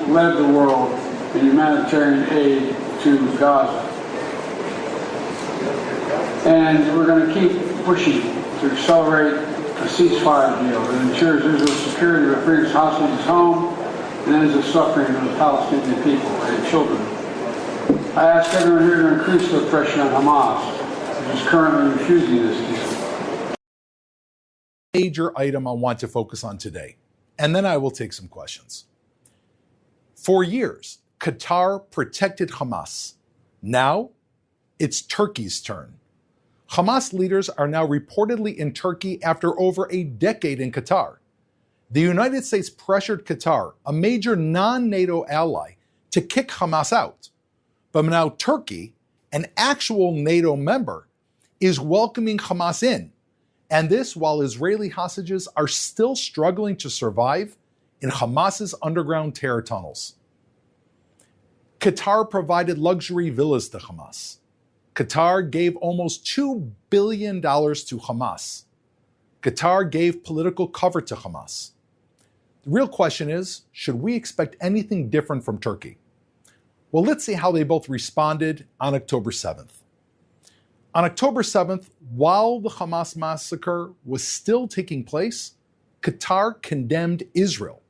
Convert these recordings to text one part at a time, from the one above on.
led the world in humanitarian aid to Gaza. And we're going to keep pushing to accelerate a ceasefire deal that ensures Israel's security but brings hostages home and ends the suffering of the Palestinian people and children. I ask everyone here to increase the pressure on Hamas, which is currently refusing this deal. Major item I want to focus on today, and then I will take some questions. For years, Qatar protected Hamas. Now, it's Turkey's turn. Hamas leaders are now reportedly in Turkey after over a decade in Qatar. The United States pressured Qatar, a major non-NATO ally, to kick Hamas out. But now Turkey, an actual NATO member, is welcoming Hamas in. And this while Israeli hostages are still struggling to survive in Hamas's underground terror tunnels. Qatar provided luxury villas to Hamas. Qatar gave almost $2 billion to Hamas. Qatar gave political cover to Hamas. The real question is, should we expect anything different from Turkey? Well, let's see how they both responded on October 7th. On October 7th, while the Hamas massacre was still taking place, Qatar condemned Israel.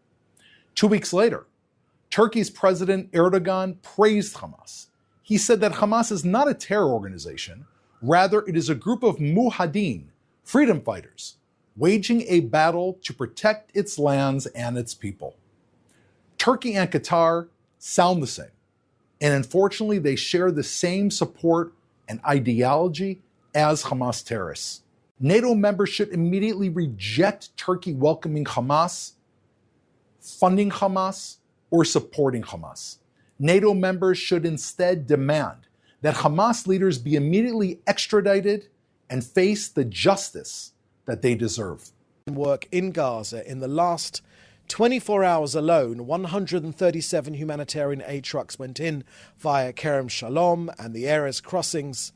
2 weeks later, Turkey's President Erdogan praised Hamas. He said that Hamas is not a terror organization, rather it is a group of muhadin, freedom fighters, waging a battle to protect its lands and its people. Turkey and Qatar sound the same, and unfortunately they share the same support and ideology as Hamas terrorists. NATO members should immediately reject Turkey welcoming Hamas, funding Hamas, or supporting Hamas. NATO members should instead demand that Hamas leaders be immediately extradited and face the justice that they deserve. Work in Gaza in the last 24 hours alone, 137 humanitarian aid trucks went in via Kerem Shalom and the Erez crossings.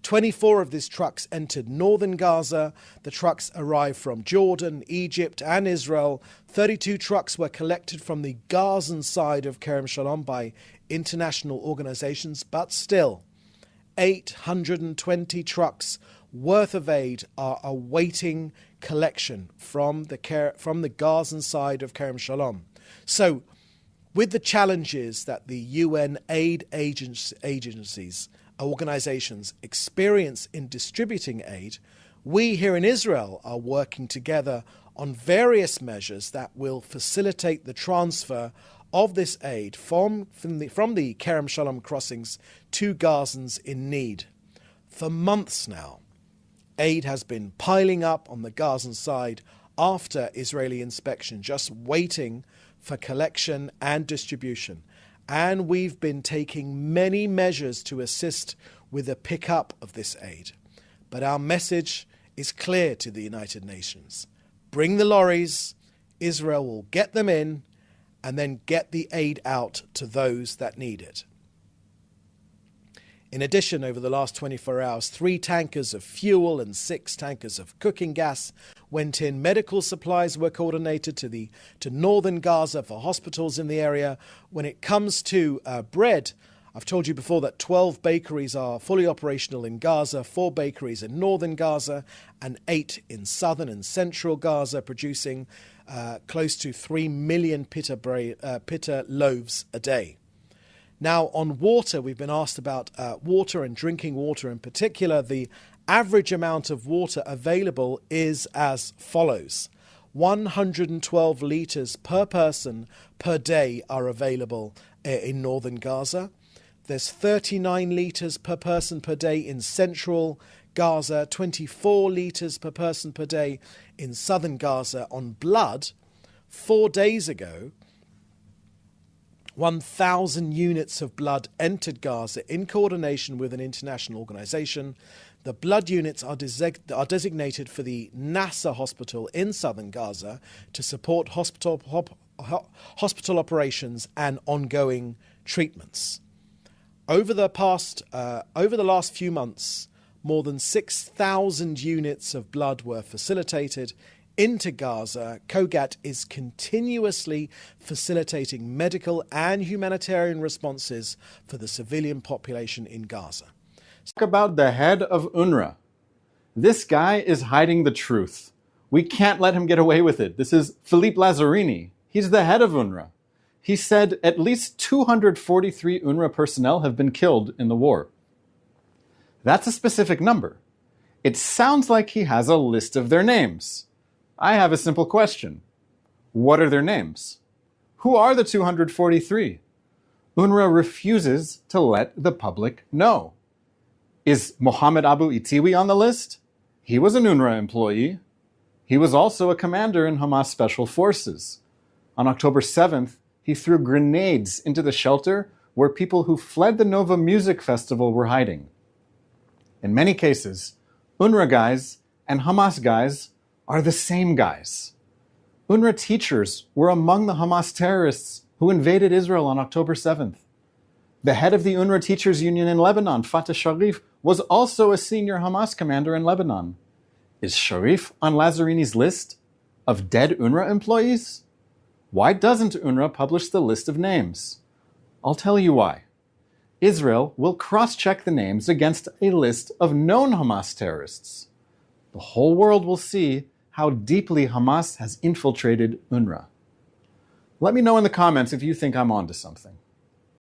24 of these trucks entered northern Gaza. The trucks arrived from Jordan, Egypt, and Israel. 32 trucks were collected from the Gazan side of Kerem Shalom by international organizations, but still, 820 trucks worth of aid are awaiting collection from the Gazan side of Kerem Shalom. So, with the challenges that the UN aid agencies, organizations experience in distributing aid, we here in Israel are working together on various measures that will facilitate the transfer of this aid from the Kerem Shalom crossings to Gazans in need. For months now, aid has been piling up on the Gazan side after Israeli inspection, just waiting for collection and distribution. And we've been taking many measures to assist with the pickup of this aid. But our message is clear to the United Nations. Bring the lorries, Israel will get them in, and then get the aid out to those that need it. In addition, over the last 24 hours, 3 tankers of fuel and 6 tankers of cooking gas went in. Medical supplies were coordinated to northern Gaza for hospitals in the area. When it comes to bread, I've told you before that 12 bakeries are fully operational in Gaza, 4 bakeries in northern Gaza, and 8 in southern and central Gaza, producing close to 3 million pita loaves a day. Now, on water, we've been asked about water and drinking water in particular. The average amount of water available is as follows. 112 litres per person per day are available in northern Gaza. There's 39 litres per person per day in central Gaza, 24 litres per person per day in southern Gaza. On blood, 4 days ago, 1,000 units of blood entered Gaza in coordination with an international organisation. The blood units are designated for the Nasser hospital in southern Gaza to support hospital operations and ongoing treatments. Over the last few months, more than 6,000 units of blood were facilitated into Gaza, COGAT is continuously facilitating medical and humanitarian responses for the civilian population in Gaza. Talk about the head of UNRWA. This guy is hiding the truth. We can't let him get away with it. This is Philippe Lazzarini. He's the head of UNRWA. He said at least 243 UNRWA personnel have been killed in the war. That's a specific number. It sounds like he has a list of their names. I have a simple question. What are their names? Who are the 243? UNRWA refuses to let the public know. Is Mohammed Abu Itiwi on the list? He was an UNRWA employee. He was also a commander in Hamas Special Forces. On October 7th, he threw grenades into the shelter where people who fled the Nova Music Festival were hiding. In many cases, UNRWA guys and Hamas guys are the same guys. UNRWA teachers were among the Hamas terrorists who invaded Israel on October 7th. The head of the UNRWA Teachers Union in Lebanon, Fatah Sharif, was also a senior Hamas commander in Lebanon. Is Sharif on Lazzarini's list of dead UNRWA employees? Why doesn't UNRWA publish the list of names? I'll tell you why. Israel will cross-check the names against a list of known Hamas terrorists. The whole world will see how deeply Hamas has infiltrated UNRWA. Let me know in the comments if you think I'm onto something.